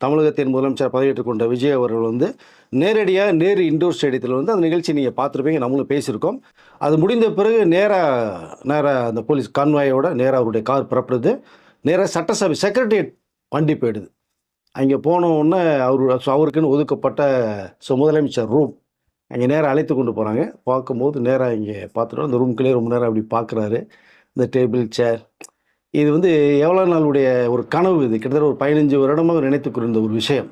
தமிழகத்தின் முதலமைச்சர் பதவியேற்றுக் கொண்ட விஜய் அவர்கள் வந்து நேரடியாக நேரு இண்டோர் ஸ்டேடியத்தில் வந்து அந்த நிகழ்ச்சி நீங்கள் பார்த்துருப்பீங்க, நம்மளும் பேசியிருக்கோம். அது முடிந்த பிறகு நேராக அந்த போலீஸ் கான்வாயோட நேராக அவருடைய கார் புறப்படுது. நேராக சட்டசபை செக்ரட்டரியேட் வண்டி போயிடுது. அங்கே போன உடனே அவருக்குன்னு ஒதுக்கப்பட்ட முதலமைச்சர் ரூம் அங்கே நேராக அழைத்து கொண்டு போகிறாங்க. பார்க்கும்போது நேராக இங்கே பார்த்துட்டோம். அந்த ரூம்குள்ளேயே ரொம்ப நேரம் அப்படி பார்க்குறாரு. இந்த டேபிள், சேர், இது வந்து எவ்வளோ நாளுடைய ஒரு கனவு. இது கிட்டத்தட்ட ஒரு 15 வருடமாக நினைத்துக்கொண்டிருந்த ஒரு விஷயம்.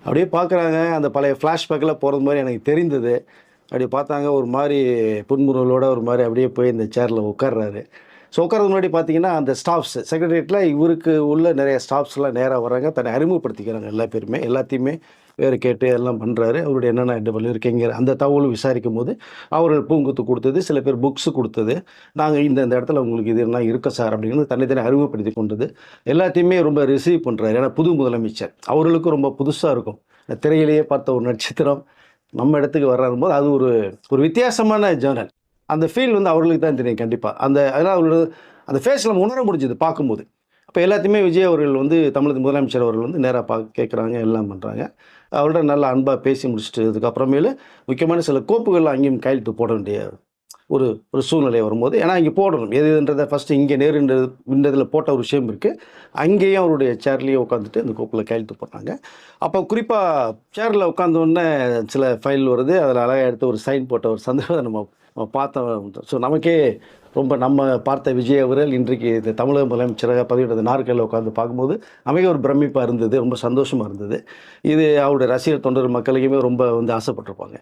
அப்படியே பார்க்குறாங்க. அந்த பழைய ஃப்ளாஷ்பேக்கில் போகிறது மாதிரி எனக்கு தெரிந்தது. அப்படி பார்த்தாங்க, ஒரு மாதிரி புன்முறுவலோட ஒரு மாதிரி அப்படியே போய் இந்த சேரில் உட்கார்றாரு. ஸோ உட்காரதுக்கு முன்னாடி பார்த்தீங்கன்னா, அந்த ஸ்டாஃப்ஸ் செக்ரட்டரியேட்டில் இவருக்கு உள்ள நிறைய ஸ்டாஃப்ஸ்லாம் நேராக வர்றாங்க. தன்னை அறிமுகப்படுத்திக்கிறாங்க. எல்லா பேருமே எல்லாத்தையுமே பேர் கேட்டு எல்லாம் பண்ணுறாரு. அவருடைய என்னென்ன இருக்கீங்க அந்த தகவலும் விசாரிக்கும் போது அவர்கள் பூங்குத்து கொடுத்தது, சில பேர் புக்ஸு கொடுத்தது, நாங்கள் இந்த இடத்துல உங்களுக்கு இது எல்லாம் இருக்க சார் அப்படிங்கிறது தன்னை அறிமுகப்படுத்தி கொண்டது எல்லாத்தையுமே ரொம்ப ரிசீவ் பண்ணுறாரு. ஏன்னா புது முதலமைச்சர் அவர்களுக்கும் ரொம்ப புதுசாக இருக்கும். திரையிலேயே பார்த்த ஒரு நட்சத்திரம் நம்ம இடத்துக்கு வர்றாரும்போது அது ஒரு வித்தியாசமான ஜேர்னல். அந்த ஃபீல் வந்து அவர்களுக்கு தான் தெரியும் கண்டிப்பாக. அதனால் அவரோட அந்த ஃபேஸில் நம்ம உணர முடிஞ்சது பார்க்கும்போது. அப்போ எல்லாத்தையுமே விஜய் அவர்கள் வந்து தமிழக முதலமைச்சர் அவர்கள் வந்து நேராக கேட்குறாங்க, எல்லாம் பண்ணுறாங்க. அவரோட நல்லா அன்பாக பேசி முடிச்சுட்டு அதுக்கப்புறமேலு முக்கியமான சில கோப்புகள்லாம் அங்கேயும் கையெழுத்து போட வேண்டிய ஒரு சூழ்நிலை வரும்போது, ஏன்னா இங்கே போடணும் எதுன்றதை ஃபஸ்ட்டு இங்கே நேருன்றதில் போட்ட ஒரு விஷயம் இருக்குது. அங்கேயும் அவருடைய சேர்லேயே உட்காந்துட்டு அந்த கோப்பில் கையெழுத்து போட்டாங்க. அப்போ குறிப்பாக சேரில் உட்காந்தோடனே சில ஃபைல் வருது. அதில் அழகாக எடுத்து ஒரு சைன் போட்ட ஒரு சந்தர்ப்பத்தை நம்ம பார்த்தோம். ஸோ நமக்கே ரொம்ப நம்ம பார்த்த விஜய் அவர்கள் இன்றைக்கு இந்த தமிழக முதலமைச்சராக பதவியிட்ட நாற்காலியில் உட்காந்து பார்க்கும்போது நமக்கே ஒரு பிரமிப்பாக இருந்தது. ரொம்ப சந்தோஷமாக இருந்தது. இது அவருடைய ரசிகர் தொண்டர் மக்களுக்குமே ரொம்ப வந்து ஆசைப்பட்டிருப்பாங்க.